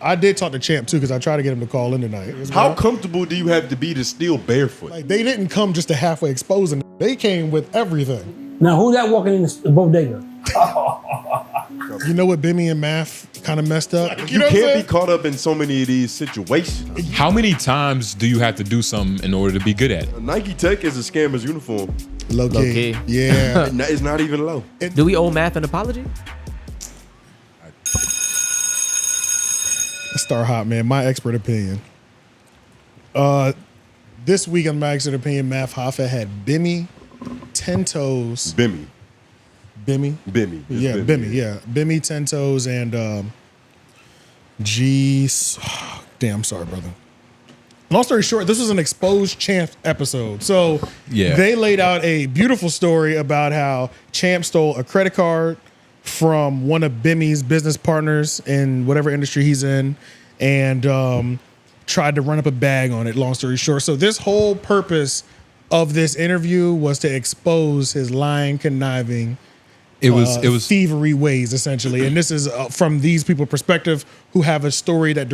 I did talk to Champ too because I tried to get him to call in tonight. How comfortable do you have to be to steal barefoot? Like they didn't come just to halfway exposing. They came with everything. Now who that walking in the bodega? You know what Bimmy and Math kind of messed up? You can't be caught up in so many of these situations. How many times do you have to do something in order to be good at it? Nike Tech is a scammer's uniform. Low key. Yeah. It's not even low. Do we owe Math an apology? Let's start hot, man. My expert opinion. This week on my expert opinion, Math Hoffa had Bimmy, 10 Toes. Bimmy. Bimmy? Bimmy. Yeah, Bimmy, yeah. Bimmy, 10 Toes, and G's. Oh, damn, sorry, brother. Long story short, this was an exposed Champ episode. So they laid out a beautiful story about how Champ stole a credit card from one of Bimmy's business partners in whatever industry he's in and tried to run up a bag on it, long story short. So this whole purpose of this interview was to expose his lying, conniving, it was thievery ways, essentially. And this is from these people's perspective who have a story that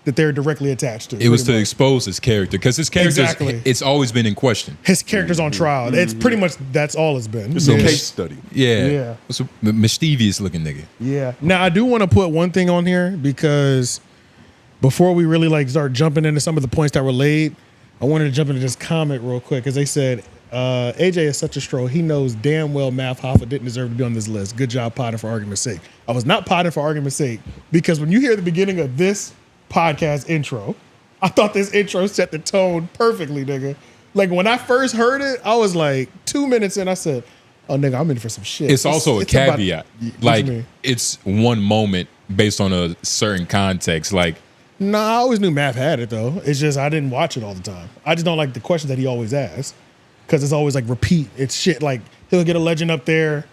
they're directly attached to. It was to expose his character because his character, it's always been in question. His character's on trial. It's pretty much, that's all it's been. It's a case study. Yeah. It's a mischievous looking nigga. Yeah. Now, I do want to put one thing on here because before we really like start jumping into some of the points that were laid, I wanted to jump into this comment real quick because they said, AJ is such a stroll. He knows damn well Math Hoffa didn't deserve to be on this list. Good job potting for argument's sake. I was not potting for argument's sake because when you hear the beginning of this podcast intro, I thought this intro set the tone perfectly, nigga. Like when I first heard it, I was like 2 minutes in, I said, oh nigga, I'm in for some shit. It's also a caveat. Like it's one moment based on a certain context. Like, nah, I always knew Math had it though. It's just I didn't watch it all the time. I just don't like the questions that he always asks because it's always like repeat. It's shit like he'll get a legend up there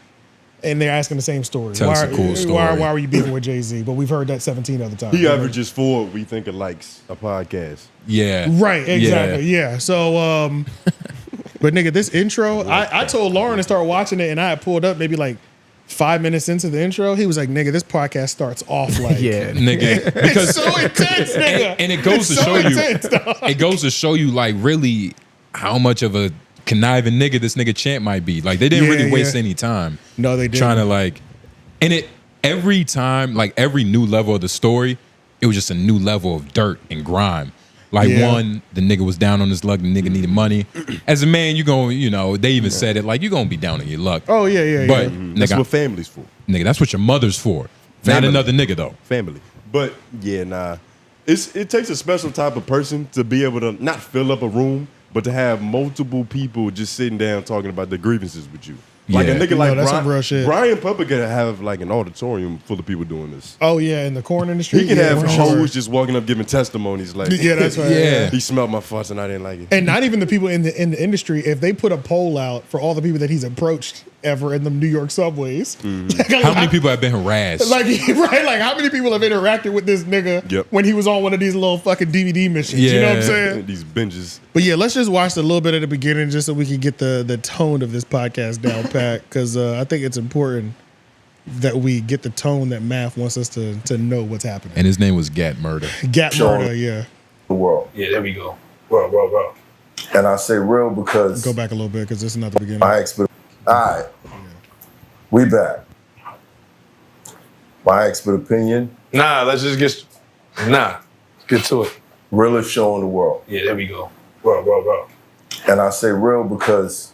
and they're asking the same story. Tell us a cool story. Why were you beefing with Jay-Z? But we've heard that 17 other times. He averages 4, we think it likes a podcast. Yeah. Right, exactly. Yeah. So, but nigga, this intro, I told Lauren to start watching it and I had pulled up maybe like 5 minutes into the intro. He was like, nigga, this podcast starts off like. Yeah, nigga. Because it's so intense, nigga. And it goes to show you. It goes to show you like really how much of a conniving nigga this nigga Champ might be. Like they didn't really waste any time. No, they didn't. Trying to like, and it every time, like every new level of the story, it was just a new level of dirt and grime. Like one, the nigga was down on his luck, the nigga needed money. As a man, you gonna, you know, they even said it, like you gonna be down on your luck. Oh yeah. But that's what family's for. Nigga, that's what your mother's for. Not another nigga though. Family. But yeah, nah. It takes a special type of person to be able to not fill up a room, but to have multiple people just sitting down talking about their grievances with you. Like a nigga like that's some real shit. Brian Pupper could have like an auditorium full of people doing this. Oh yeah, in the corn industry. He can have hoes just walking up giving testimonies like, yeah, that's right. Yeah. He smelled my farts and I didn't like it. And not even the people in the industry, if they put a poll out for all the people that he's approached ever in the New York subways. How many people have been harassed? Like right, like how many people have interacted with this nigga when he was on one of these little fucking DVD missions? You know what I'm saying? These binges. But yeah, let's just watch a little bit at the beginning just so we can get the tone of this podcast down pat. Because I think it's important that we get the tone that Math wants us to know what's happening. And his name was gat-murder. Gat-murder, yeah. The world. Yeah, there we go. World. And I say real because... Go back a little bit because this is not the beginning. All right. We back. My expert opinion. Let's get to it. Realest show in the world. Yeah, there we go. World. And I say real because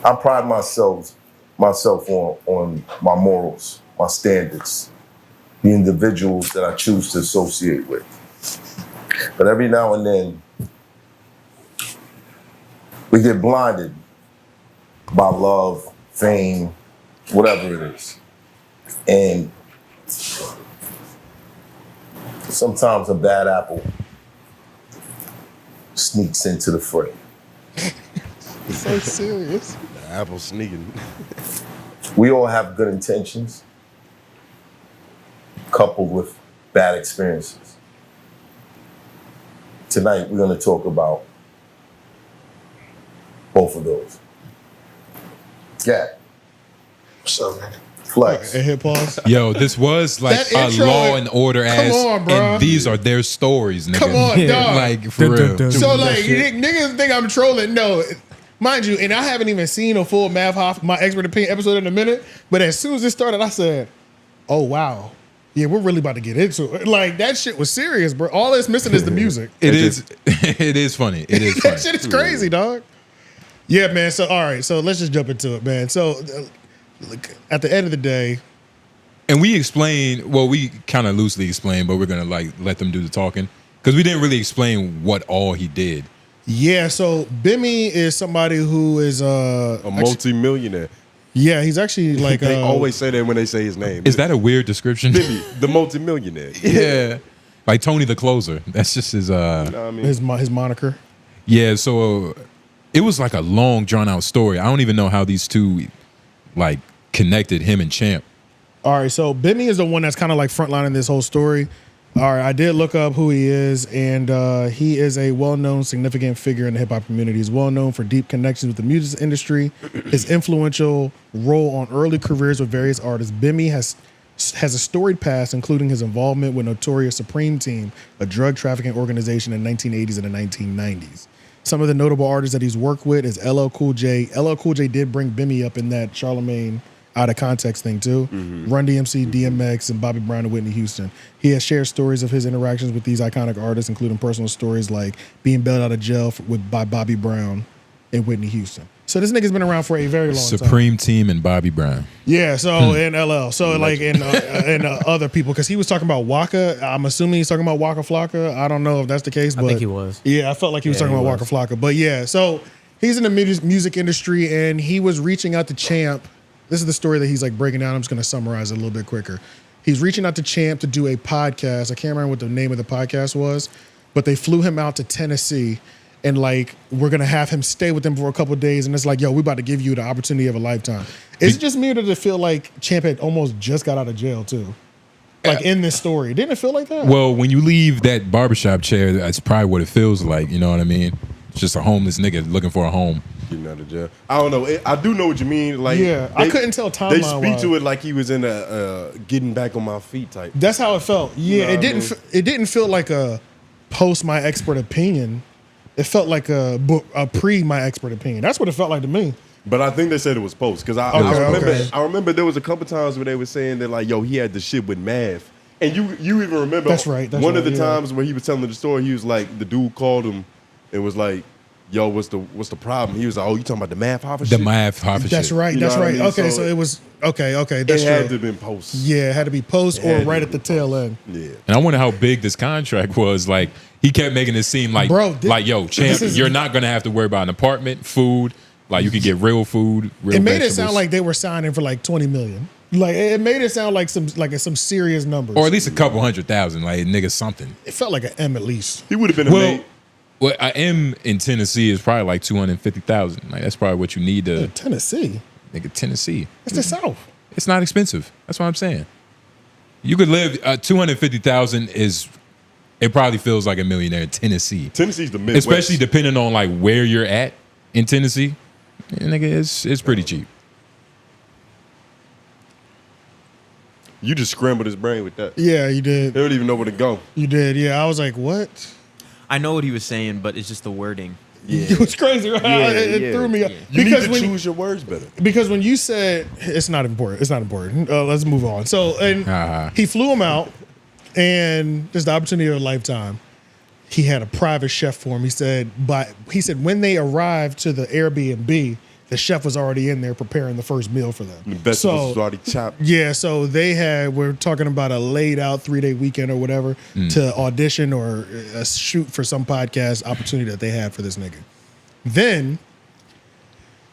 I pride myself on my morals, my standards, the individuals that I choose to associate with. But every now and then, we get blinded by love, fame, whatever it is. And sometimes a bad apple sneaks into the fray. It's so serious. The apple sneaking. We all have good intentions, coupled with bad experiences. Tonight, we're going to talk about both of those. Yeah. What's up, man? Flex. And hit pause. Yo, this was like That a intro- Law and Order Come ass, on, bro. and these are their stories, nigga. Come on, dog. Like for Dun, real. dun, dun. So like niggas think I'm trolling. No, mind you, and I haven't even seen a full Math Hoffa, my expert opinion episode in a minute. But as soon as it started, I said, "Oh wow, yeah, we're really about to get into it." Like that shit was serious, bro. All that's missing is the music. It is. It is funny. It is funny. That shit is crazy, dog. Yeah, man. So all right, so let's just jump into it, man. So look, at the end of the day. And we explain, well, we kind of loosely explain, but we're gonna like let them do the talking because we didn't really explain what all he did. Yeah, so Bimmy is somebody who is a multi-millionaire. Yeah, he's actually like they always say that when they say his name. Is that a weird description? Bimmy, the multi-millionaire. Yeah, like Tony the Closer. That's just his You know what I mean? his moniker. Yeah, so it was like a long, drawn out story. I don't even know how these two like connected, him and Champ. All right, so Bimmy is the one that's kind of like frontlining this whole story. All right, I did look up who he is, and he is a well-known, significant figure in the hip-hop community. He's well-known for deep connections with the music industry, his influential role on early careers with various artists. Bimmy has a storied past, including his involvement with Notorious Supreme Team, a drug trafficking organization in the 1980s and the 1990s. Some of the notable artists that he's worked with is 𝙿𝙾𝚃𝚃. 𝙿𝙾𝚃 did bring Bimmy up in that 𝙬𝔦𝔐𝔓𝔦𝔑 out of context thing too. Run DMC, DMX, and Bobby Brown and Whitney Houston. He has shared stories of his interactions with these iconic artists, including personal stories like being bailed out of jail by Bobby Brown and Whitney Houston. So this nigga's been around for a very long time. Supreme Team and Bobby Brown. Yeah, so in LL. So like in other people, because he was talking about Waka. I'm assuming he's talking about Waka Flocka. I don't know if that's the case, but I think he was. Yeah, I felt like he was talking about Waka Flocka. But yeah, so he's in the music industry and he was reaching out to Champ. This is the story that he's like breaking down. I'm just going to summarize it a little bit quicker. He's reaching out to Champ to do a podcast. I can't remember what the name of the podcast was, but they flew him out to Tennessee and like, we're going to have him stay with them for a couple of days. And it's like, yo, we about to give you the opportunity of a lifetime. Is it just me or did it feel like Champ had almost just got out of jail too? Like in this story. Didn't it feel like that? Well, when you leave that barbershop chair, that's probably what it feels like. You know what I mean? It's just a homeless nigga looking for a home. Getting out of jail. I don't know. I do know what you mean. Like, yeah, I couldn't tell timeline. They speak to it like he was in a getting back on my feet type. That's how it felt. Yeah, You know it didn't feel like a post my expert opinion. It felt like a pre my expert opinion. That's what it felt like to me. But I think they said it was post because I remember there was a couple times where they were saying that like, yo, he had the shit with Math. And you even remember that's right. One of the times where he was telling the story, he was like, the dude called him and was like, yo, what's the problem? He was like, oh, you talking about the Math Hoffa shit? The Math Hoffa shit. That's right. That's right. I mean? Okay, so it was okay. That's it true. had to have been post. Yeah, it had to be post or right at the tail end. Yeah. And I wonder how big this contract was. Like, he kept making it seem like, yo, Champ, you're not going to have to worry about an apartment, food. Like, you could get real food, real It made vegetables. it sound like they were signing for like 20 million. Like, it made it sound like some serious numbers. Or at least a couple 100,000, like, nigga, something. It felt like an M at least. He would have been a mate. Well, an M in Tennessee is probably like 250,000. Like, that's probably what you need to. Tennessee? Nigga, Tennessee. It's the South. It's not expensive. That's what I'm saying. You could live, 250,000 is, it probably feels like a millionaire in Tennessee. Tennessee's the Midwest. Especially depending on like where you're at in Tennessee. Yeah, nigga, it's pretty cheap. You just scrambled his brain with that. Yeah, you did. They don't even know where to go. You did. Yeah, I was like, what? I know what he was saying, but it's just the wording. Yeah. It was crazy. Right? It threw me off. You need to choose your words better. Because when you said it's not important, let's move on. So he flew him out, and there's the opportunity of a lifetime. He had a private chef for him. He said when they arrived to the Airbnb, the chef was already in there preparing the first meal for them. The vegetables was already chopped. Yeah, so we're talking about a laid out 3-day weekend or whatever to audition or shoot for some podcast opportunity that they had for this nigga. Then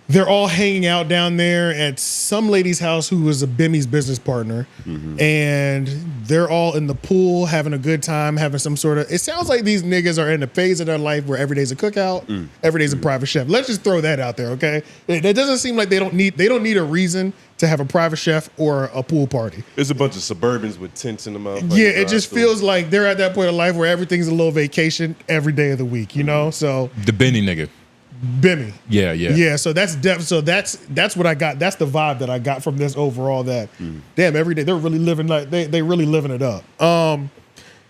they're all hanging out down there at some lady's house who was a Bimmy's business partner. And they're all in the pool having a good time, having some sort of, it sounds like these niggas are in a phase of their life where every day's a cookout, every day's a private chef. Let's just throw that out there, okay? It doesn't seem like they don't need a reason to have a private chef or a pool party. It's a bunch of Suburbans with tents in the mouth. Yeah, it just feels like they're at that point of life where everything's a little vacation every day of the week, you know? So the Benny nigga. Bimmy. Yeah. So that's what I got. That's the vibe that I got from this overall. That damn, every day they're really living like they really living it up.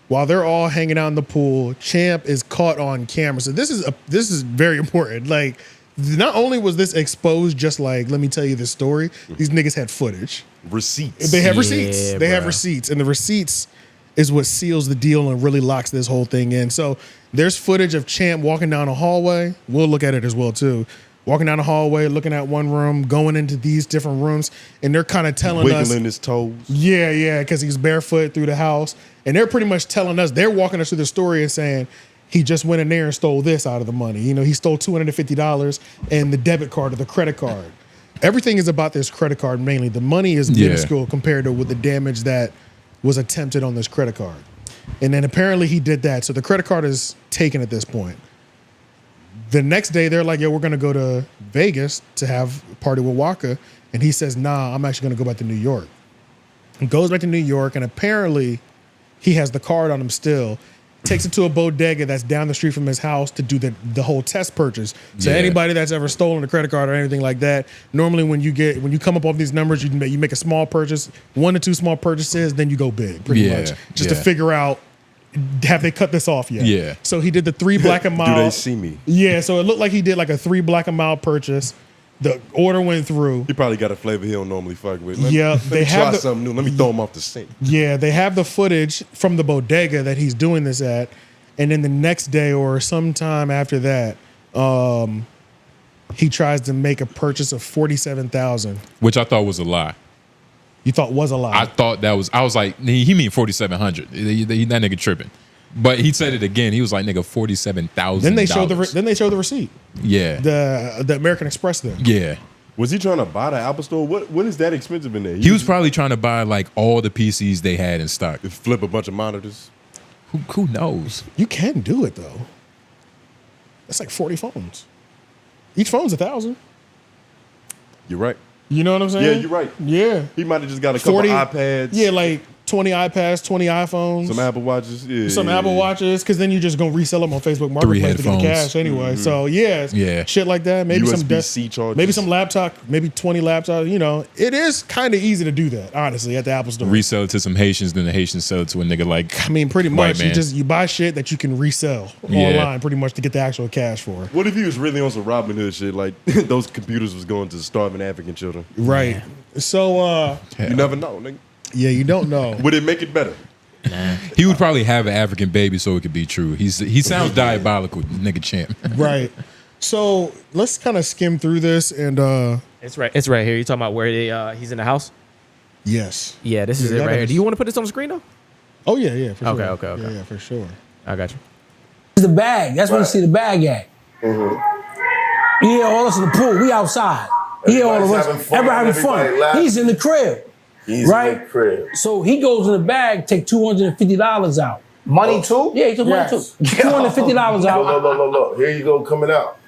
While they're all hanging out in the pool, Champ is caught on camera. So this is very important. Like, not only was this exposed, just like, let me tell you this story. These niggas had footage, Receipts. They have receipts. They have bruh. receipts, and the receipts is what seals the deal and really locks this whole thing in. So there's footage of Champ walking down a hallway. We'll look at it as well too. Walking down the hallway, looking at one room, going into these different rooms, and they're kind of telling us, wiggling his toes. yeah, because he's barefoot through the house, and they're pretty much telling us, they're walking us through the story and saying he just went in there and stole this out of the money. You know, he stole $250 and the debit card or the credit card. Everything is about this credit card mainly. The money is minuscule compared to with the damage that was attempted on this credit card. And then apparently he did that. So the credit card is taken at this point. The next day they're like, yo, we're gonna go to Vegas to have a party with Waka. And he says, nah, I'm actually gonna go back to New York. He goes back to New York, and apparently he has the card on him still. Takes it to a bodega that's down the street from his house to do the whole test purchase. So anybody that's ever stolen a credit card or anything like that, normally when you come up off these numbers, you make a small purchase, 1 to 2 small purchases, then you go big, pretty much, just to figure out, have they cut this off yet? Yeah. So he did the 3 Black and Mild. Do they see me? Yeah. So it looked like he did like a 3 Black and Mild purchase. The order went through. He probably got a flavor he don't normally fuck with. Let me try something new. Let me throw him off the scent. Yeah, they have the footage from the bodega that he's doing this at. And then the next day or sometime after that, he tries to make a purchase of $47,000. Which I thought was a lie. You thought was a lie? I thought that was. I was like, he mean 4,700. That nigga tripping. But he said it again. He was like, nigga, $47,000. Then they show the receipt. Yeah. The American Express thing. Yeah. Was he trying to buy the Apple Store? What is that expensive in there? He was probably trying to buy like all the PCs they had in stock. Flip a bunch of monitors. Who knows? You can do it though. That's like 40 phones. Each phone's $1,000. You're right. You know what I'm saying? Yeah, you're right. Yeah. He might have just got a couple iPads. Yeah, like 20 iPads, 20 iPhones. Some Apple Watches. Yeah. Some Apple Watches, because then you're just going to resell them on Facebook Marketplace to get the cash anyway. So, yeah, shit like that. Maybe USB-C chargers. Maybe some laptop, maybe 20 laptops. You know, it is kind of easy to do that, honestly, at the Apple Store. Resell it to some Haitians, then the Haitians sell it to a nigga like. I mean, pretty much. You buy shit that you can resell online pretty much to get the actual cash for. What if he was really on some Robin Hood shit? Like those computers was going to starving African children. Right. So, you never know, nigga. Yeah, you don't know. Would it make it better? Nah. He would probably have an African baby so it could be true. he sounds diabolical, nigga Champ. Right. So let's kind of skim through this and It's right here. You talking about where he's in the house? yes. Yeah, this is it right here. Do you want to put this on the screen though? Oh yeah, for sure. Okay. Yeah, for sure. I got you. The bag. That's where you see the bag at. Yeah, all us in the pool. We outside. Yeah, all of us. Everybody having fun. He's in the crib. He's in the crib. So he goes in the bag, take $250 out. Money too? Yeah, he took money too. $250 out. Look. Here you go coming out.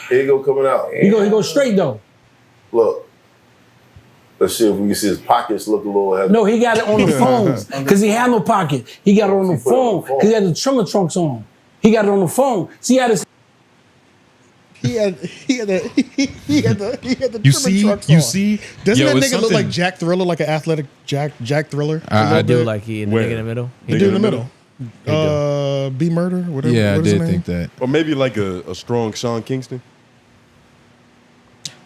He goes straight though. Look. Let's see if we can see his pockets look a little heavy. No, he got it on the phone because he had no pocket. He got it on the phone because he had the trimmer trunks on. He got it on the phone. See, he had his. He had the You trimmer trucks you on. see? Doesn't that nigga look like Jack Thriller, like an athletic Jack Thriller? I do like he in the nigga in the middle. He do in the middle. B Murder, whatever. Yeah, I what is his did name? think that. Or maybe like a strong Sean Kingston.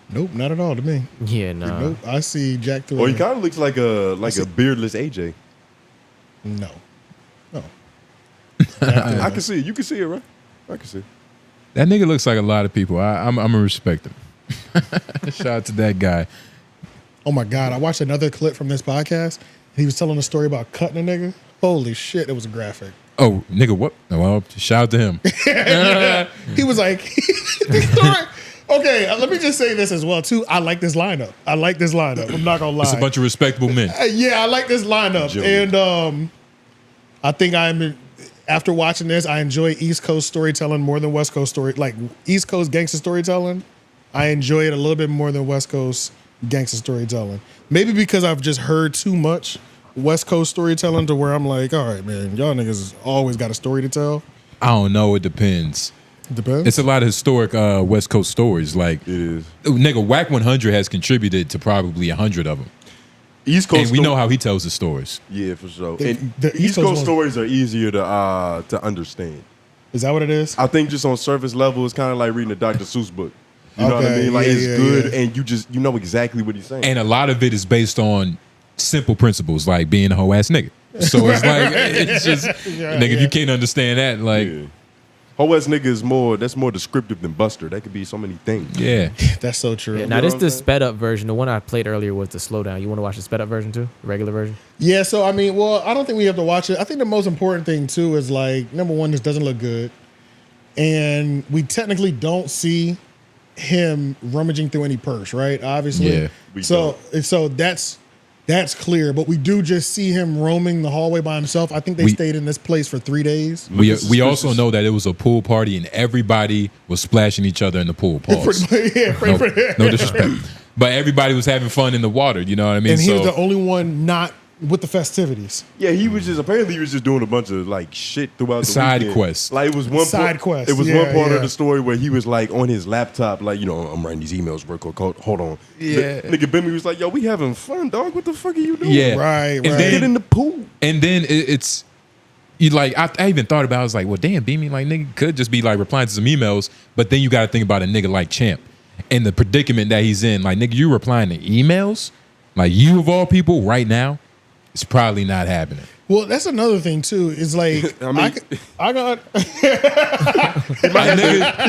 Nope, not at all to me. Yeah, nah. Nope, I see Jack Thriller. Or he kind of looks like a beardless AJ. No. I can see it. You can see it, right? I can see it. That nigga looks like a lot of people. I'm gonna respect him. Shout out to that guy. Oh my God, I watched another clip from this podcast. He was telling a story about cutting a nigga. Holy shit, it was graphic. Oh, nigga, what? Well, shout out to him. He was like, this story. Okay, let me just say this as well too. I like this lineup. I'm not gonna lie. It's a bunch of respectable men. Yeah, I like this lineup, and I think after watching this, I enjoy East Coast storytelling more than West Coast like East Coast gangster storytelling. I enjoy it a little bit more than West Coast gangster storytelling. Maybe because I've just heard too much West Coast storytelling to where I'm like, all right, man, y'all niggas always got a story to tell. I don't know. It depends. Depends. It's a lot of historic West Coast stories. Like, It is. nigga, Whack 100 has contributed to probably 100 of them. East Coast And we know how he tells the stories. Yeah, for sure. The- And the East East Coast Coast ones- stories are easier to understand. Is that what it is? I think just on surface level, it's kind of like reading a Dr. Seuss book. You know what I Okay, mean? Like yeah, it's yeah, good, yeah. and you know exactly what he's saying. And a lot of it is based on simple principles, like being a hoe ass nigga. So it's like, it's just, nigga, if you can't understand that, like, yeah. Whole ass nigga is more descriptive than Buster. That could be so many things. yeah. That's so true. Yeah, Yeah, now know this what the I'm saying? sped up version. The one I played earlier was the slowdown. You want to watch the sped up version too? The regular version? so I mean, well, I don't think we have to watch it. I think the most important thing too is like, number one, this doesn't look good. And we technically don't see him rummaging through any purse, right? Obviously. Yeah, we so that's clear. But we do just see him roaming the hallway by himself. I think they We- stayed in this place for 3 days. We also know that it was a pool party and everybody was splashing each other in the pool. Pause. No disrespect. But everybody was having fun in the water, you know what I mean? And he was So the only one not with the festivities. Yeah, he was just doing a bunch of like shit throughout the Side weekend. quests. Like it was one Side part, quests, It was yeah, one part yeah. of the story where he was like on his laptop, like I'm writing these emails real quick. Hold on. Yeah. Nigga Bimmy was like, yo, we having fun, dog. What the fuck are you doing? yeah. Right, And right. Get in then, the pool. and then it's, you like, I even thought about it. I was like, well, damn, Beamy, like, nigga could just be like replying to some emails. But then you got to think about a nigga like Champ and the predicament that he's in. Like, nigga, you replying to emails? Like, you of all people right now? It's probably not happening. Well, that's another thing too. Is like I mean- I got You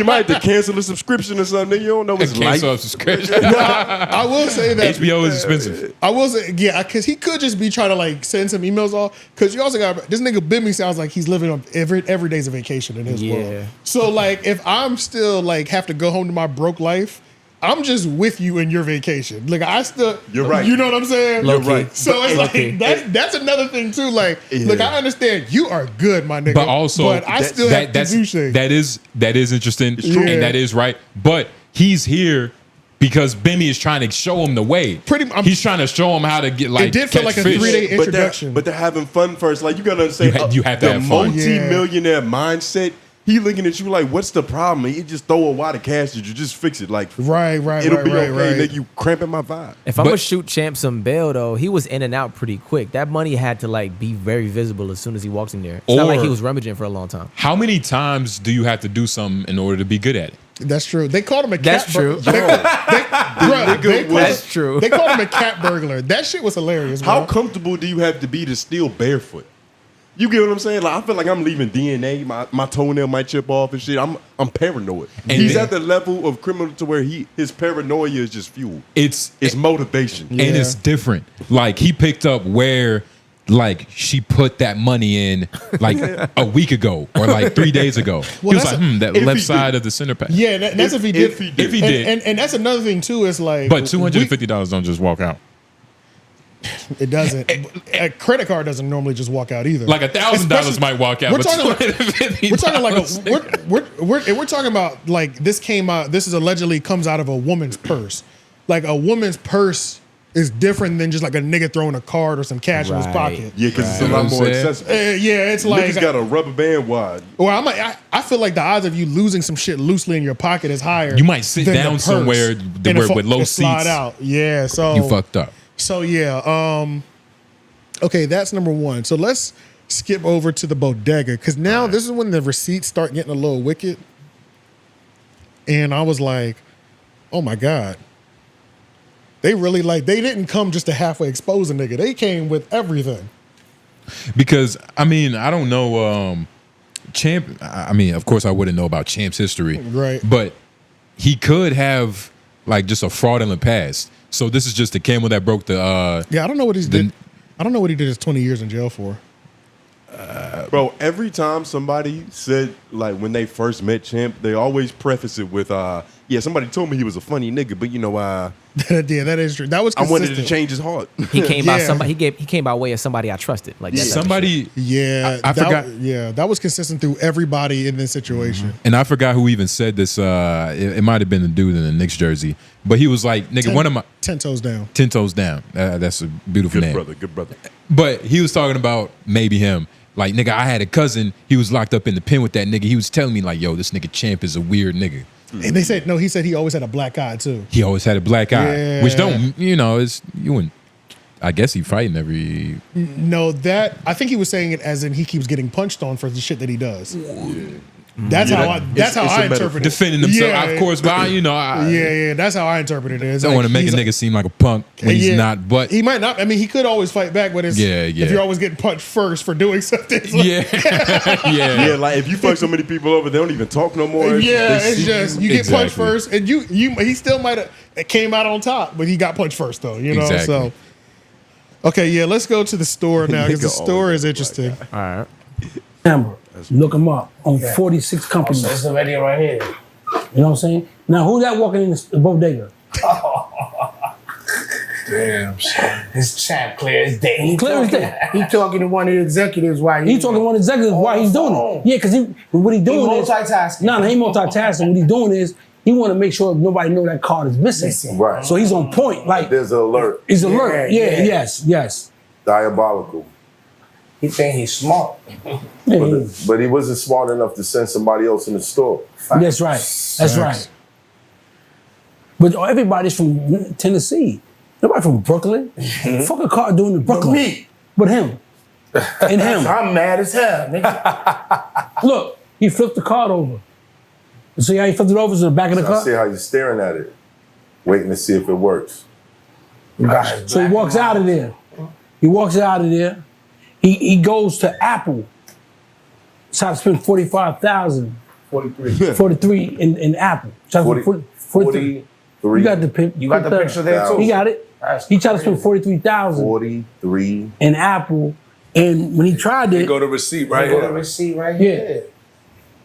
might have to cancel a subscription or something. You don't know what's like. Cancel subscription. I will say that HBO is expensive. I will say because he could just be trying to like send some emails off. Because you also got this nigga Bimmy sounds like he's living on every day's a vacation in his Yeah. world. So like if I'm still like have to go home to my broke life, I'm just with you in your vacation. Like I still, You're right. You know what I'm saying? You're right. So it's Low-key. like that's another thing too. Like, Yeah. look, I understand you are good, my nigga. But also, but I still have to do things. that is interesting, true. and Yeah. that is right. But he's here because Bimmy is trying to show him the way. He's trying to show him how to get like. It did feel catch like a fish. 3-day But they're, introduction. but they're having fun first. Like you gotta understand, You have to the have fun. multi-millionaire mindset. He looking at you like, what's the problem? And he just throw a wad of cash at you, just fix it. Like, Right, it'll be okay. right. Nigga, you cramping my vibe. If I'm But- gonna shoot Champ some bail though, he was in and out pretty quick. That money had to like be very visible as soon as he walks in there. It's not like Or- he was rummaging for a long time. How many times do you have to do something in order to be good at it? That's true. They called him a cat. That's true. That's true. They called him a cat burglar. That shit was hilarious. How Bro. comfortable do you have to be to steal barefoot? You get what I'm saying? Like I feel like I'm leaving DNA. My toenail might chip off and shit. I'm paranoid. And He's then- at the level of criminal to where his paranoia is just fuel. It's motivation. and it's different. Like he picked up where like she put that money in like a week ago or like 3 days ago. Well, he was that's like, that if left he side did. of the center pack. Yeah, that's if he did. If he did. If he did. And that's another thing too. Is like, But $250 don't just walk out. it doesn't. A credit card doesn't normally just walk out either. Like $1,000 might walk out. We're but talking $250 we're talking like we're talking about like this came out. This is allegedly comes out of a woman's purse. Like a woman's purse is different than just like a nigga throwing a card or some cash in his Right. pocket. Yeah, because it's a Right. lot You know more what I'm saying? accessible. Yeah, it's like Niggas got a rubber band wide. Well, I feel like the odds of you losing some shit loosely in your pocket is higher. You might sit than the down purse. somewhere And it with low it slide seats. out. Yeah, so You fucked up. So yeah, okay, that's number one. So let's skip over to the bodega because now this is when the receipts start getting a little wicked, and I was like, oh my god. They really they didn't come just to halfway expose a nigga. They came with everything. Because I mean, I don't know Champ. I mean, of course I wouldn't know about Champ's history. Right. But he could have like just a fraudulent past. So this is just the camel that broke the Yeah, I don't know what he's did. I don't know what he did his 20 years in jail for. Bro, every time somebody said, like, when they first met Champ, they always preface it with, yeah, somebody told me he was a funny nigga, but you know, Yeah, that is true. That was I wanted to consistent. change his heart. He came by Yeah. somebody. He came by way of somebody I trusted. Like that type of shit. somebody. Yeah, I that, forgot. Yeah, that was consistent through everybody in this situation. And I forgot who even said this. It might have been the dude in the Knicks jersey, but he was like, "Nigga, one of my 10 toes down. 10 toes down." That's a beautiful Good name. brother, good brother. But he was talking about maybe him. Like, nigga, I had a cousin, he was locked up in the pen with that nigga. He was telling me, like, yo, this nigga Champ is a weird nigga. And they said, no, he said he always had a black eye, too. He always had a black eye. Yeah. Which don't, you know, it's, you wouldn't, I guess he fighting every... No, I think he was saying it as in he keeps getting punched on for the shit that he does. That's how I interpret it. Defending himself, of course, but you know, that's how I interpret it. It's don't like, want to make a nigga seem like a punk when he's not, but he might not. I mean, he could always fight back, but it's if you're always getting punched first for doing something. It's like, yeah. Like if you fuck so many people over, they don't even talk no more. It's just you get punched first, and he still might have came out on top, but he got punched first though. You know, so. Okay, yeah, let's go to the store now because the store is interesting. All right. Remember, look them up on 46 companies. That's the video right here. You know what I'm saying? Now, who's that walking in the bodega? Damn, son. It's Champ, clear as day. Clear as day. He talking to one of the executives while He talking to one of the executives while he's doing it. Yeah, because what he doing is multitasking. No, he multitasking. What he doing is he want to make sure nobody know that card is missing. Right. So he's on point. Like there's an alert. He's alert. Yeah. Yes. Diabolical. He think he's smart. But he wasn't smart enough to send somebody else in the store. That's right. That's right. But everybody's from Tennessee. Nobody from Brooklyn. Fuck a car doing in Brooklyn. But me. But him. And him. I'm mad as hell, nigga. Look, he flipped the card over. You see how he flipped it over to the back of the car? I see how you're staring at it, waiting to see if it works. So he walks out of there. He goes to Apple. Try to spend $45,000. 43 in Apple. 43. You got the picture. You got the picture there too. He got it. He tried to spend 43,000. 43 in Apple, and when he tried it, Go to receipt right here. Go to receipt right here.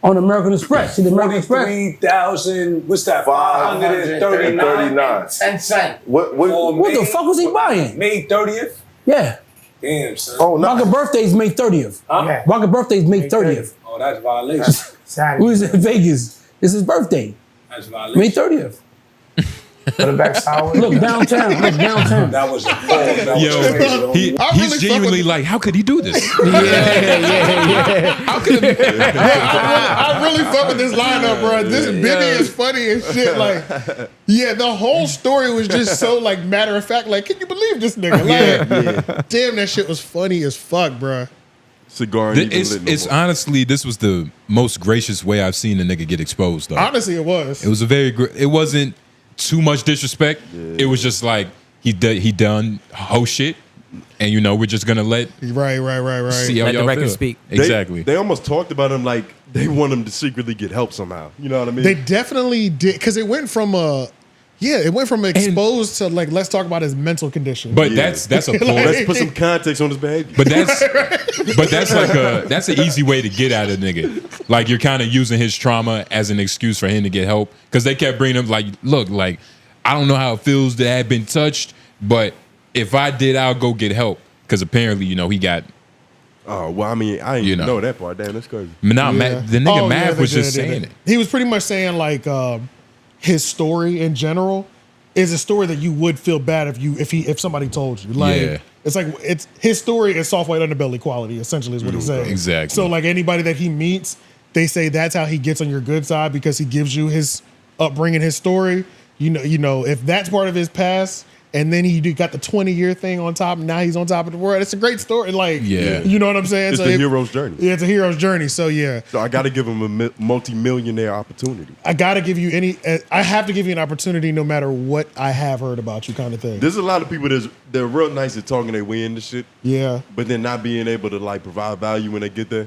On American Express. See the American Express. 3,000. What's that? 539. 10 cents. What the fuck was he buying? May 30th. Yeah. Damn, son. Oh no. Rocket birthday's May 30th. Huh? Rocket birthday's May 30th. Oh, that's violation. We was in Vegas. It's his birthday. That's violation. May 30th. Put it back sour. Look downtown. That was a he's genuinely like, how could he do this? Yeah. How could it I really fuck with this lineup, bro. This Bimmy is funny as shit. Like, the whole story was just so like matter of fact. Like, can you believe this nigga? Like, damn, that shit was funny as fuck, bro. Cigar. It's honestly, this was the most gracious way I've seen a nigga get exposed. Though honestly, it was. It was a very. It wasn't too much disrespect. It was just like he done whole shit, and you know we're just gonna let right. See how let y'all the record feel. speak. Exactly. They almost talked about him like they want him to secretly get help somehow. You know what I mean? They definitely did because it went from exposed to like let's talk about his mental condition. But that's a point. Let's put some context on his behavior. But that's that's an easy way to get at a nigga. Like you're kind of using his trauma as an excuse for him to get help because they kept bringing him like, look, like I don't know how it feels to have been touched, but if I did, I'll go get help because apparently he got. Oh well, I mean, I didn't know that part. Damn, that's crazy. Nah, the nigga Mav was just saying it. He was pretty much saying like his story in general is a story that you would feel bad if somebody told you. Like it's like his story is soft white underbelly quality. Essentially, is what he's saying. Exactly. So like anybody that he meets, they say that's how he gets on your good side because he gives you his upbringing, his story. You know, if that's part of his past, and then he got the 20-year thing on top, and now he's on top of the world. It's a great story. Like, you know what I'm saying? It's the hero's journey. Yeah, it's a hero's journey. So yeah. So I got to give him a multi-millionaire opportunity. I have to give you an opportunity no matter what I have heard about you, kind of thing. There's a lot of people they're real nice at talking their way into shit. Yeah. But then not being able to like provide value when they get there.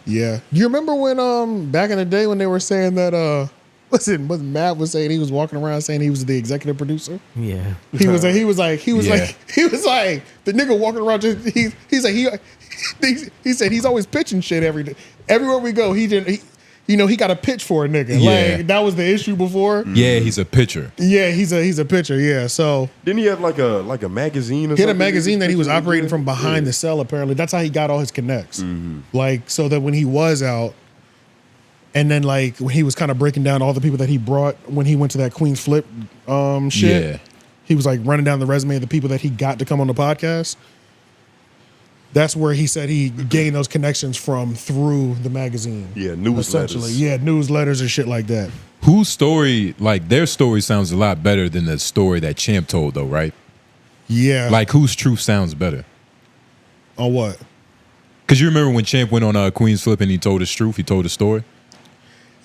Yeah. You remember when back in the day when they were saying that wasn't Matt was saying he was walking around saying he was the executive producer? Yeah. He was like the nigga walking around he said he's always pitching shit every day. Everywhere we go, he got a pitch for a nigga. Yeah. Like that was the issue before. Yeah, he's a pitcher. Yeah, he's a pitcher. Yeah, so didn't he have like a magazine? Or he had a something? magazine that he was operating from behind the cell. Apparently, that's how he got all his connects. Like so that when he was out, and then like when he was kind of breaking down all the people that he brought when he went to that Queen's Flip shit. Yeah. He was like running down the resume of the people that he got to come on the podcast. That's where he said he gained those connections from through the magazine. Yeah, newsletters. Essentially, yeah, newsletters and shit like that. Whose story, like their story sounds a lot better than the story that Champ told though, right? Yeah. Like whose truth sounds better? On what? Because you remember when Champ went on Queen's Flip and he told his truth, he told his story?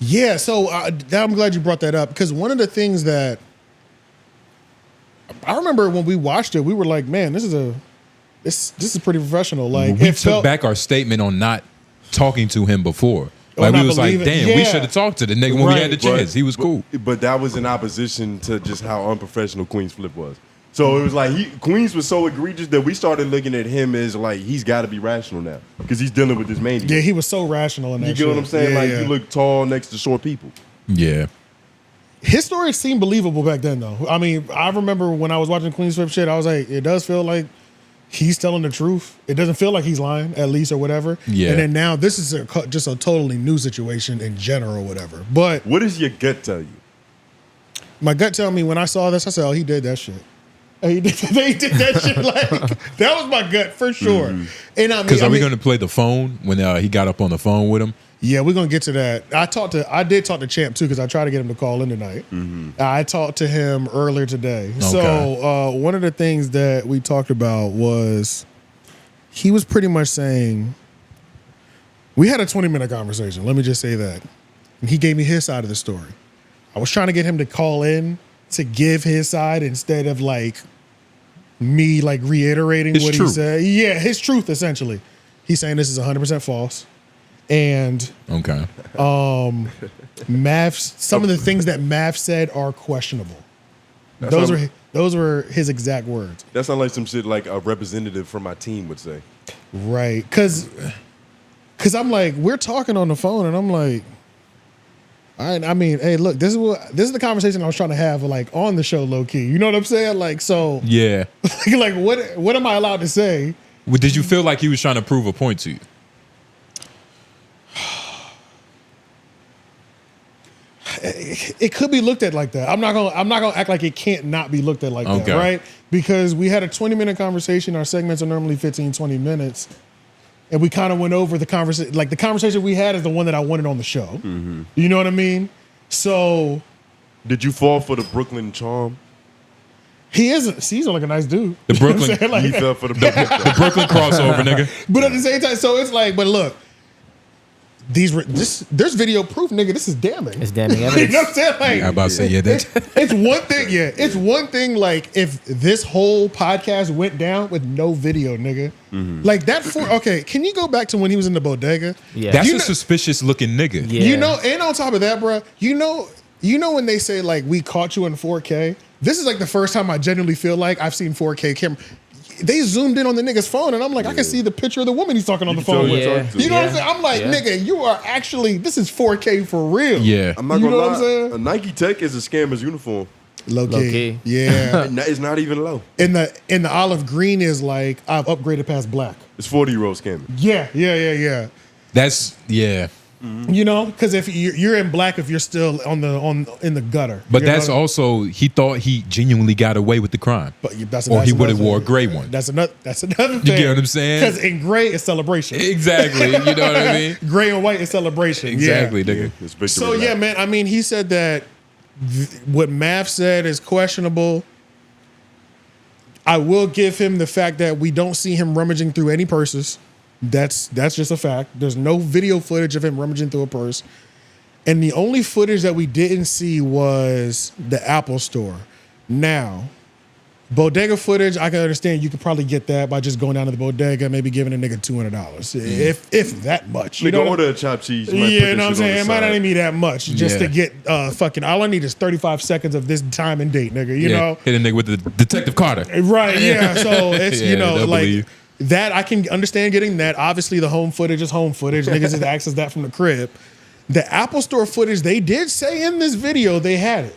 Yeah, so I'm glad you brought that up because one of the things that I remember when we watched it, we were like, man, this is pretty professional. Like we took back our statement on not talking to him before. Like we was like, damn, we should have talked to the nigga when we had the chance. He was cool. But that was in opposition to just how unprofessional Queen's Flip was. So it was like Queens was so egregious that we started looking at him as like he's got to be rational now because he's dealing with this mania. Yeah, he was so rational in that. You get what I'm saying? Yeah, like yeah. you look tall next to short people. Yeah. His story seemed believable back then, though. I mean, I remember when I was watching Queen's Flip shit, I was like, it does feel like he's telling the truth. It doesn't feel like he's lying, at least, or whatever. Yeah. And then now this is just a totally new situation in general, or whatever. But what does your gut tell you? My gut tell me when I saw this, I said, oh, he did that shit. He did that shit. Like that was my gut for sure. And I mean, because are we going to play the phone when he got up on the phone with him? Yeah, we're gonna get to that. I did talk to Champ too because I tried to get him to call in tonight. I talked to him earlier today. Okay. So one of the things that we talked about was he was pretty much saying we had a 20-minute conversation. Let me just say that, and he gave me his side of the story. I was trying to get him to call in to give his side instead of like me like reiterating what he said. Yeah, his truth essentially. He's saying this is 100% false. And okay, some of the things that Math said are questionable. Those were his exact words. That sounds like some shit like a representative from my team would say. Right, because I'm like, we're talking on the phone, and I'm like, I mean, hey, look, this is the conversation I was trying to have like on the show, low key. You know what I'm saying? Like, so yeah, like what am I allowed to say? Did you feel like he was trying to prove a point to you? It could be looked at like that. I'm not gonna act like it can't not be looked at like that, right? Because we had a 20-minute conversation. Our segments are normally 15, 20 minutes. And we kind of went over the conversation. Like the conversation we had is the one that I wanted on the show. You know what I mean? So did you fall for the Brooklyn charm? He's like a nice dude. The Brooklyn, like, he fell for the Brooklyn crossover, nigga. But at the same time, so it's like, but look, there's video proof, nigga. This is damning. It's damning evidence. You know what I'm saying? Like, I'm about to say, yeah, it's one thing. Yeah, it's one thing. Like if this whole podcast went down with no video, nigga, like that. Okay, can you go back to when he was in the bodega? Yeah, that's a suspicious looking nigga. Yeah. You know, and on top of that, bro, you know when they say like we caught you in 4K. This is like the first time I genuinely feel like I've seen 4K camera. They zoomed in on the nigga's phone, and I'm like, I can see the picture of the woman he's talking on the phone with. You know what I'm saying? I'm like, nigga, you are actually, this is 4K for real. Yeah. I'm not gonna lie. What I'm saying? A Nike Tech is a scammer's uniform. Low key. Yeah. It's not even low. And the olive green is like, I've upgraded past black. It's 40-year-old scamming. Yeah. That's, yeah. You know, because if you're in black, if you're still in the gutter, but that's also he thought he genuinely got away with the crime, or he would have wore a gray one. That's another thing. You get what I'm saying? Because in gray is celebration. Exactly. You know what I mean? Gray and white is celebration. Exactly, nigga. So yeah, man. I mean, he said that what Math said is questionable. I will give him the fact that we don't see him rummaging through any purses. That's just a fact. There's no video footage of him rummaging through a purse. And the only footage that we didn't see was the Apple store. Now, bodega footage, I can understand you could probably get that by just going down to the bodega, maybe giving a nigga $200. If that much. You know, order a chopped cheese. You know what I'm saying? It might not even be that much just to get fucking, all I need is 35 seconds of this time and date, nigga. You know? Hit a nigga with the Detective Carter. Right, yeah. So it's, you know, like... believe. That I can understand getting that. Obviously, the home footage is home footage. Niggas just access that from the crib. The Apple Store footage, they did say in this video they had it.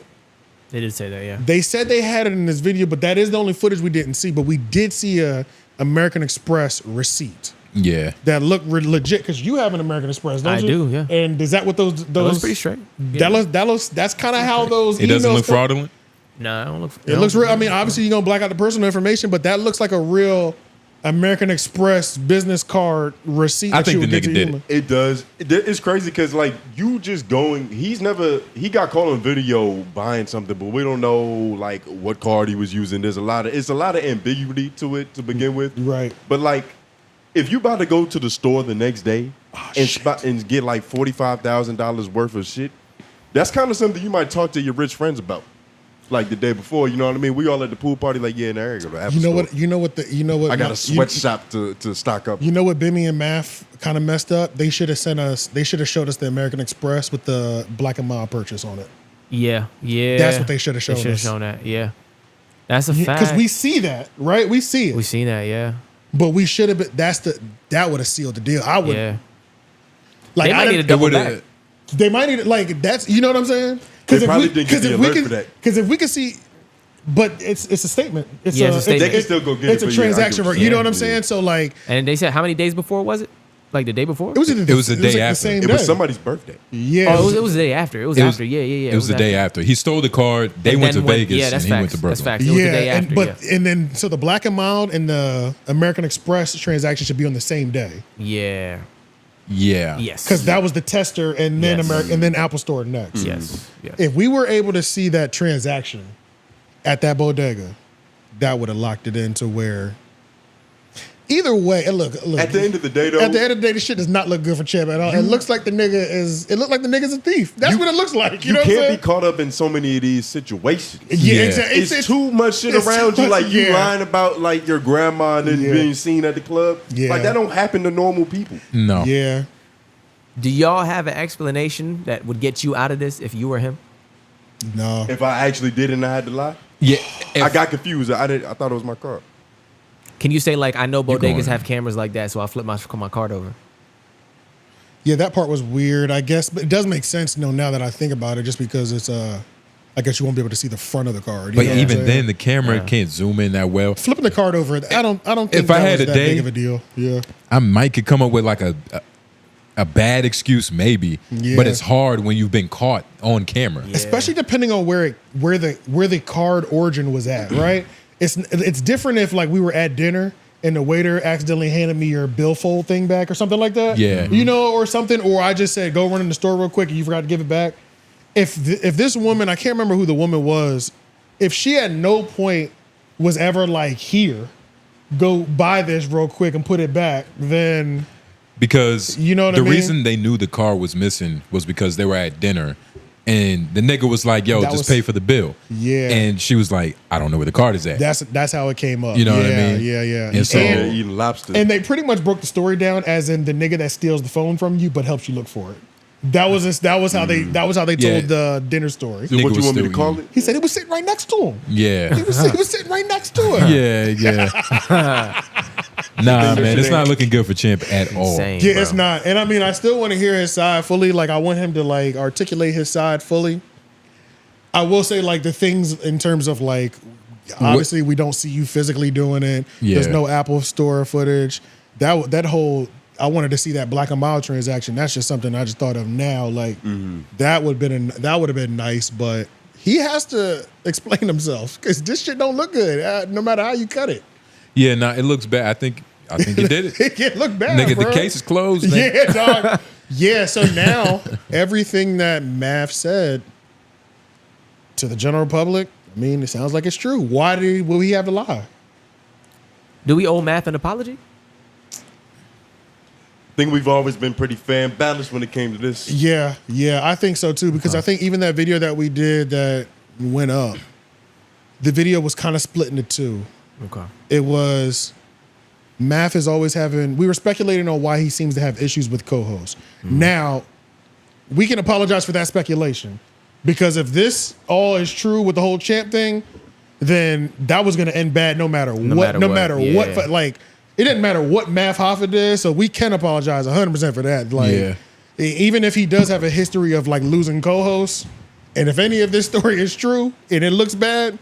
They did say that, yeah. They said they had it in this video, but that is the only footage we didn't see. But we did see a American Express receipt. Yeah. That looked legit, because you have an American Express, don't you? I do, yeah. And is that what those That looks pretty straight. That looks that's kind of how those It doesn't look fraudulent? No, I don't look. It looks real. I mean, obviously you're gonna black out the personal information, but that looks like a real American Express business card receipt. I think the nigga did it. It does. It's crazy because like you just going. He got caught on video buying something, but we don't know like what card he was using. It's a lot of ambiguity to it to begin with. Right. But like, if you about to go to the store the next day and get like $45,000 worth of shit, that's kind of something you might talk to your rich friends about. Like the day before, you know what I mean? We all at the pool party, like, yeah, there you go. You know what? I got a sweatshop to stock up. You know what Bimmy and Math kind of messed up? They should have showed us the American Express with the Black and Mild purchase on it. Yeah. That's what they should have shown us. They should have shown that, yeah. That's a fact. Because we see that, right? We see it. We seen that, yeah. But we should have been, that would have sealed the deal. I would. Yeah. Like, they might need to double back. They might need, like, that's, you know what I'm saying? They probably didn't get the alert for that. Because if we can see, but it's a statement. It's a statement. They can still go get it. It's a transaction. You know what I'm saying? So like, and they said how many days before was it? Like the day before? It was the day after. The same it day. was somebody's birthday. Yeah. Oh, it was the day after. It was after. Yeah. It was the day after. He stole the card. They went to Vegas and he went to Brooklyn. That's facts. It was the day after. And then so the Black and Mild and the American Express transaction should be on the same day. Yeah. Yeah. Yes. Because that was the tester and then and then Apple Store next. Yes. If we were able to see that transaction at that bodega, that would have locked it into where. Either way, look. At the end of the day, though. At the end of the day, this shit does not look good for Champ at all. It looks like the nigga is. It looks like the nigga's a thief. That's what it looks like. You know what I'm saying? You can't be caught up in so many of these situations. Yeah, exactly. It's too much shit around you. Like you lying about like your grandma and then being seen at the club. Yeah. Like that don't happen to normal people. No. Yeah. Do y'all have an explanation that would get you out of this if you were him? No. If I actually did and I had to lie. Yeah. I got confused. I thought it was my car. Can you say like I know bodegas have cameras like that, so I flip my card over? Yeah, that part was weird, I guess, but it does make sense, now that I think about it, just because it's I guess you won't be able to see the front of the card. But even then, the camera can't zoom in that well. Flipping the card over, I don't think if I had was a that day, big of a deal. Yeah, I might could come up with like a bad excuse, maybe. Yeah. But it's hard when you've been caught on camera, especially depending on where the card origin was at. Right, it's different if like we were at dinner and the waiter accidentally handed me your billfold thing back or something like that. Yeah, you know, or something, or I just said go run in the store real quick and you forgot to give it back. If this woman, I can't remember who the woman was, if she at no point was ever like, here, go buy this real quick and put it back, then because you know what the I mean? reason they knew the car was missing was because they were at dinner and the nigga was like, yo, just pay for the bill. Yeah. And she was like, I don't know where the card is at. That's how it came up. You know what I mean? Yeah. And so eating lobster. And they pretty much broke the story down as in the nigga that steals the phone from you but helps you look for it. That was how they told the dinner story. So what you want me to call it? He said it was sitting right next to him. Yeah. He was sitting right next to him. Yeah. Nah, man, it's not looking good for Champ at all. Insane, Yeah, bro. it's not. And I mean, I still want to hear his side fully. Like, I want him to like articulate his side fully. I will say like the things in terms of like, obviously we don't see you physically doing it. Yeah. There's no Apple Store footage. That whole, I wanted to see that Black and Mild transaction. That's just something I just thought of now. Like that would have been nice, but he has to explain himself because this shit don't look good. No matter how you cut it. Yeah, nah, it looks bad. I think he did it. It can't look bad, Nigga, bro. the case is closed. Nigga. Yeah, dog. Yeah, so now everything that Math said to the general public, I mean, it sounds like it's true. Why will he have to lie? Do we owe Math an apology? I think we've always been pretty fan balanced when it came to this. Yeah, I think so too, because I think even that video that we did that went up, the video was kind of split into two. Okay. It was Math is always having, we were speculating on why he seems to have issues with co-hosts. Now, we can apologize for that speculation because if this all is true with the whole Champ thing, then that was going to end bad no matter what. Like, it didn't matter what Math Hoffa did, so we can apologize 100% for that. Like, even if he does have a history of like losing co-hosts, and if any of this story is true and it looks bad,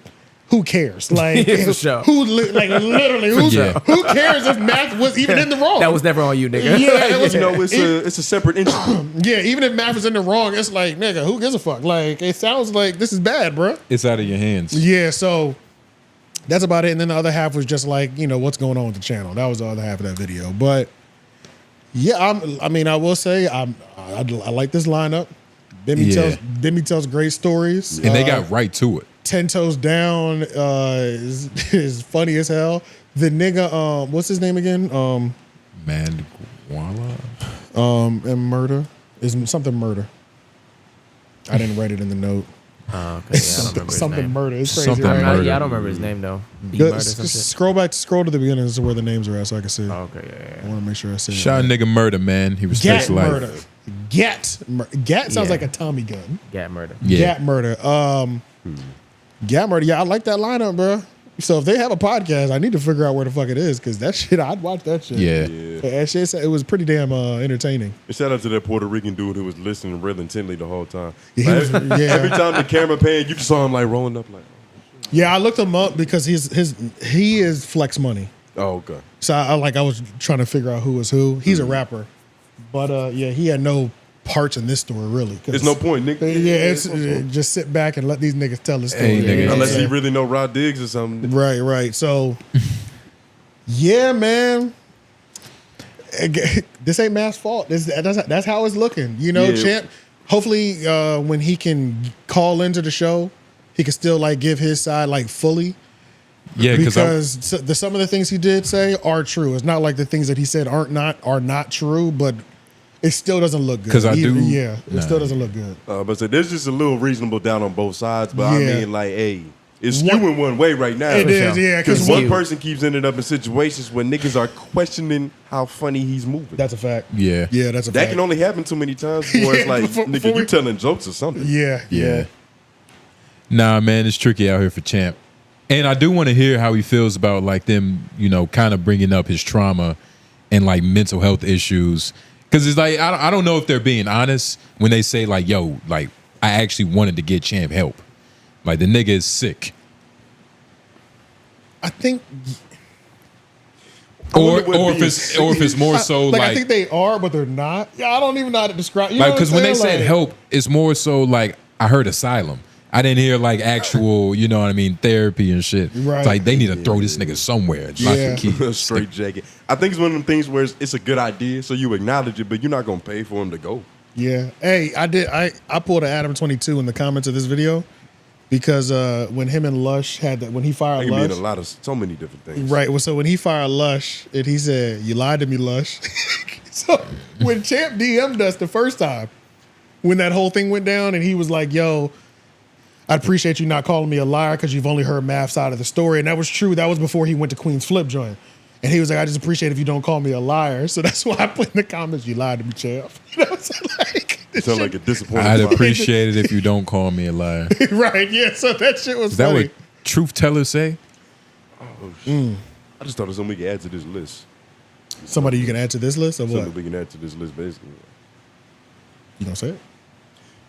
who cares? Like, For sure. Literally, who cares if Math was even in the wrong? That was never on you, nigga. Yeah, it was, it's a separate incident. Yeah, even if Math is in the wrong, it's like, nigga, who gives a fuck? Like, it sounds like this is bad, bro. It's out of your hands. Yeah, so that's about it. And then the other half was just like, you know, what's going on with the channel. That was the other half of that video. But yeah, I will say I like this lineup. Bimmy tells great stories, and they got right to it. 10 Toes Down is funny as hell. The nigga, what's his name again? Man, and murder is something murder. I didn't write it in the note. Oh, okay. Yeah, I don't remember his Something name. murder. It's crazy. Something Right? murder. Yeah, I don't remember his name though. Murder or some shit. Scroll to the beginning. This is where the names are at, so I can see. Oh, okay, yeah. I want to make sure I say Shot it. nigga murder, man. He respects Gat life. murder. Gat sounds like a Tommy gun. Gat murder. Yeah. Gat murder. Gat murder. Yeah, I like that lineup, bro. So if they have a podcast, I need to figure out where the fuck it is, because that shit, I'd watch that shit. Yeah. That shit, it was pretty damn entertaining. And shout out to that Puerto Rican dude who was listening real intently the whole time. He Like, was- every time the camera panned, you just saw him like rolling up like. Yeah, I looked him up because he is Flex Money. Oh, okay. So I was trying to figure out who was who. He's a rapper, but yeah, he had no parts in this story really. There's no point, nigga. Yeah, it's just sit back and let these niggas tell the story. Hey, nigga. Unless he really know Rod Diggs or something. Right. So, yeah, man. This ain't Matt's fault. That's how it's looking. You know, Yeah. Champ. Hopefully, when he can call into the show, he can still like give his side like fully. Yeah, because some of the things he did say are true. It's not like the things that he said are not true, but it still doesn't look good. Because it still doesn't look good. But so there's just a little reasonable doubt on both sides. But I Yeah. mean, like, hey, it's skewing one way right now. It is, yeah. Because Because one person keeps ending up in situations where niggas are questioning how funny he's moving. That's a fact. Yeah. Yeah, that's a That fact. can only happen too many times before it's like, nigga, you telling jokes or something. Yeah. Nah, man, it's tricky out here for Champ. And I do want to hear how he feels about like them, you know, kind of bringing up his trauma and like mental health issues. Because it's like, I don't know if they're being honest when they say like, yo, like, I actually wanted to get Champ help. Like, the nigga is sick. I think... Or if it's more so like... I think they are, but they're not. Yeah, I don't even know how to describe... You know like, because when they saying? said help, it's more so like, I heard asylum. I didn't hear like actual, you know what I mean, therapy and shit. Right. It's like they need to throw this nigga somewhere. Lock the key. Straight jacket. I think it's one of them things where it's a good idea, so you acknowledge it, but you're not gonna pay for him to go. Yeah. Hey, I pulled an Adam 22 in the comments of this video because when him and Lush had that, when he fired It Lush, mean so many different things. right? Well, so when he fired Lush, and he said, "You lied to me, Lush." So when Champ DM'd us the first time, when that whole thing went down, and he was like, "Yo, I appreciate you not calling me a liar because you've only heard Math's side of the story," and that was true. That was before he went to Queen's Flip joint. And he was like, "I just appreciate if you don't call me a liar." So that's why I put in the comments, "You lied to me, Champ." You know what I'm saying? Like, It sounds like a disappointing. I'd lie. appreciate it if you don't call me a liar. Right, yeah. So that shit was Is that funny. what truth tellers say? Oh, shit. I just thought it was something we could add to this list. Somebody you can add to this list, or what? Something we can add to this list, basically. You gonna say it?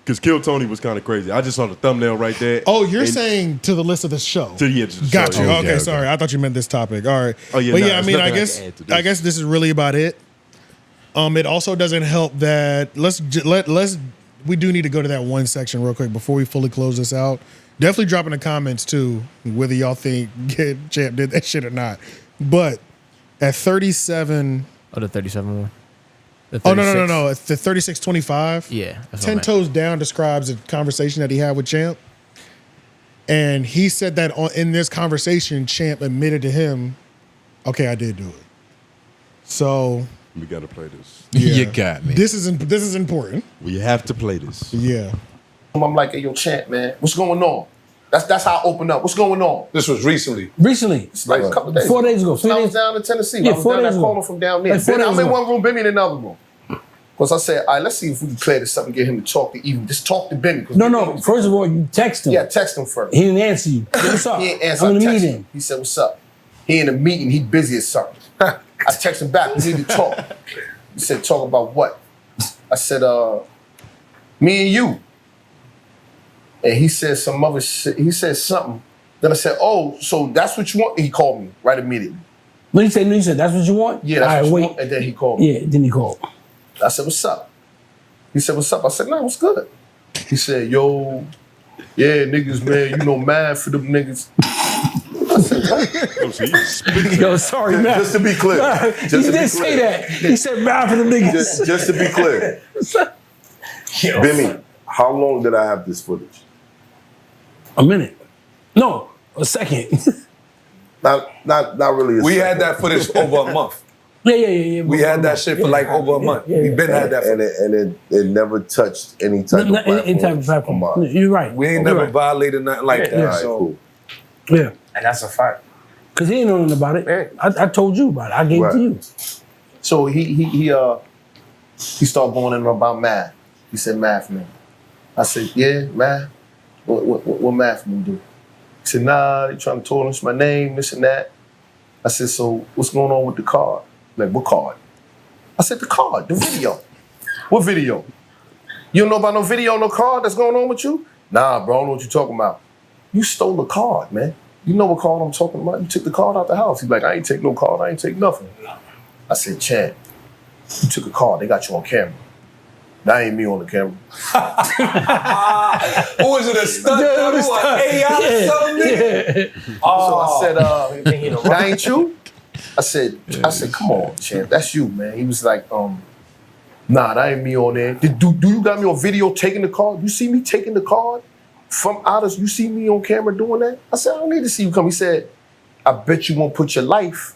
Because Kill Tony was kind of crazy. I just saw the thumbnail right there. Oh, you're And- saying to the list of the show. To the show, Got you. yeah. Okay, sorry. I thought you meant this topic. All right. Oh, yeah, But nah, yeah, I there's mean, nothing I can add to this. I guess this is really about it. It also doesn't help that let's we do need to go to that one section real quick before we fully close this out. Definitely drop in the comments too whether y'all think Champ did that shit or not. But at 37. Oh, the 37 one. The Oh no 36? It's the 3625. Yeah. that's what I 10 meant. Toes Down describes a conversation that he had with Champ. And he said that in this conversation, Champ admitted to him, "Okay, I did do it." So We got to play this. yeah. You got me. This is important. We have to play this. Yeah. I'm like, "Hey, yo, Champ, man, what's going on?" That's how I open up. What's going on? This was recently. Recently. It's like a couple of days. 4 days ago. When I was down in Tennessee. Yeah, I was 4 down days there ago. calling from down there. Like 4 I'm days in ago. one room, Bimmy in another room. Because I said, all right, let's see if we can clear this up and get him to talk to even just talk to Bimmy. No. First of all, you text him. Yeah, text him first. He didn't answer you. Yo, what's up? He ain't answer. I'm in I a text meeting. him. He said, "What's up?" He in a meeting. He busy at something. I text him back. We need to talk. He said, "Talk about what?" I said, "Me and you." And he said some other shit. He said something. Then I said, "Oh, so that's what you want?" He called me right immediately. No, you said that's what you want? Yeah, that's All right, what you wait. want. And then he called me. Yeah, then he called. I said, "What's up?" He said, "What's up?" I said, "Nah, what's good?" He said, "Yo, yeah, niggas, man, you know, mad for them niggas." I said, Oh, so you spit Yo, sorry, man. Just to be clear. Nah, Just he to be did say clear. that. He said math for the niggas. Just to be clear. Bimmy, how long did I have this footage? A minute. No, a second. Not really. We had that footage for over a month. Yeah. We had that shit for like over a month. We been had that footage. And it never touched any type of platform. Any type of platform. You're right. We ain't never violated nothing like that. All right, So cool. Yeah. And that's a fact. Because he ain't know nothing about it. I told you about it. I gave it to you. So he started going in about math. He said, math, man. I said, yeah, math. What math man do? He said, nah, they trying to tarnish my name, this and that. I said, so what's going on with the card? Like, what card? I said, the card, the video. What video? You don't know about no video, no card that's going on with you? Nah, bro, I don't know what you're talking about. You stole the card, man. You know what card I'm talking about? You took the card out the house. He's like, I ain't take no card, I ain't take nothing. I said, Chad, you took a card, they got you on camera. That ain't me on the camera. who was it, a stunt double, an AI or something? So I said, that ain't you? I said, come on, champ, that's you, man. He was like, nah, that ain't me on there. Do you got me on video taking the card? You see me taking the card from others? You see me on camera doing that? I said, I don't need to see you come. He said, I bet you won't put your life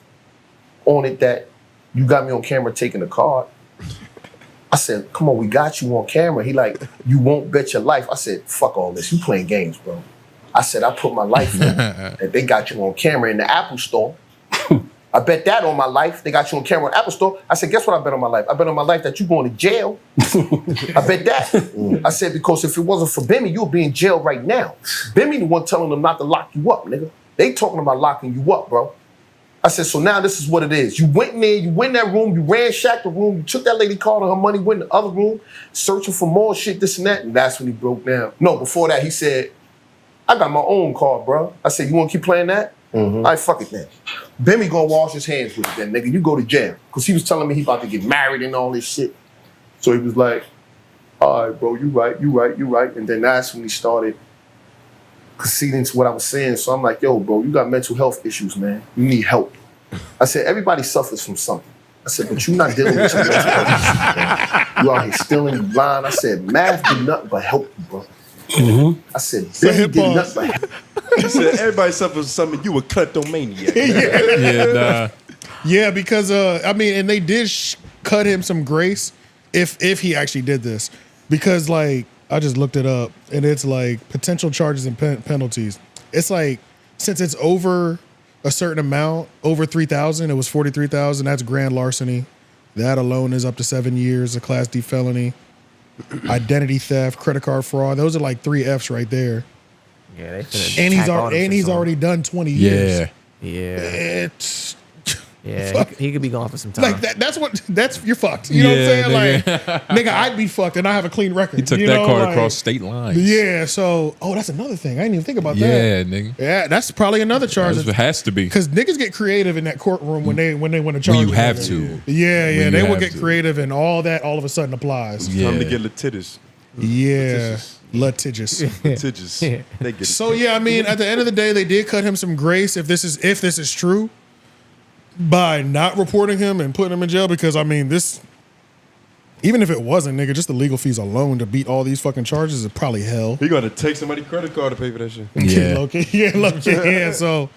on it that you got me on camera taking the card. I said, come on, we got you on camera. He like, you won't bet your life. I said, fuck all this. You playing games, bro. I said, I put my life in that they got you on camera in the Apple store. I bet that on my life. They got you on camera in the Apple store. I said, guess what I bet on my life? I bet on my life that you going to jail. I bet that. I said, because if it wasn't for Bimmy, you'll be in jail right now. Bimmy the one telling them not to lock you up, nigga. They talking about locking you up, bro. I said, so now this is what it is. You went in there, you went in that room, you ransacked the room, you took that lady card and her money, went in the other room, searching for more shit, this and that, and that's when he broke down. No, before that, he said, I got my own card, bro. I said, you want to keep playing that? All right, fuck it then. Bimmy gonna wash his hands with it then, nigga. You go to jail. Because he was telling me he about to get married and all this shit. So he was like, all right, bro, you right. And then that's when he started conceding to what I was saying. So I'm like, yo, bro, you got mental health issues, man. You need help. I said, everybody suffers from something. I said, but you not dealing with your mental health issues, man. You out here stealing, you blind. I said, math did nothing but help you, bro. I said, Bimmy did nothing but help. He said, everybody suffers from something. You a kleptomaniac. Yeah, because and they did cut him some grace if he actually did this, because like I just looked it up and it's like potential charges and penalties. It's like since it's over a certain amount, over 3,000, it was 43,000. That's grand larceny. That alone is up to 7 years, a Class D felony. Identity theft, credit card fraud. Those are like 3 Fs right there. Yeah, And he's already done 20 years. Yeah. It's he could be gone for some time. like that's you're fucked. You know what I'm saying? Like, nigga, I'd be fucked and I have a clean record. He took you that know, card like, across state lines. Yeah, so that's another thing. I didn't even think about that. Yeah, nigga. Yeah, that's probably another charge. It has to be. Because niggas get creative in that courtroom when they want to charge. When you have nigga. to. Yeah, they will get creative and all that all of a sudden applies. It's time to get litigious. Yeah. Litigious. Litigious. They get it. So yeah, I mean, at the end of the day, they did cut him some grace if this is true, by not reporting him and putting him in jail, because I mean this, even if it wasn't, nigga, just the legal fees alone to beat all these fucking charges is probably hell. He gonna take somebody's credit card to pay for that shit. Yeah. So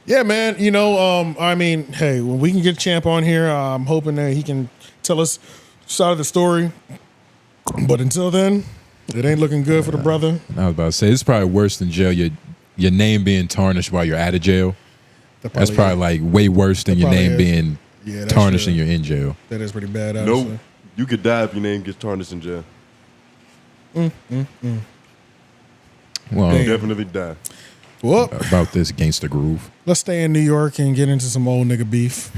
yeah, man, you know, I mean, hey, when we can get Champ on here, I'm hoping that he can tell us side of the story. But until then, it ain't looking good for the brother. I was about to say, it's probably worse than jail. Your name being tarnished while you're out of jail. That's probably like way worse than your name being tarnished and you're in jail. That is pretty bad, honestly. Nope. You could die if your name gets tarnished in jail. Well, you definitely die. Well, about this gangsta groove. Let's stay in New York and get into some old nigga beef.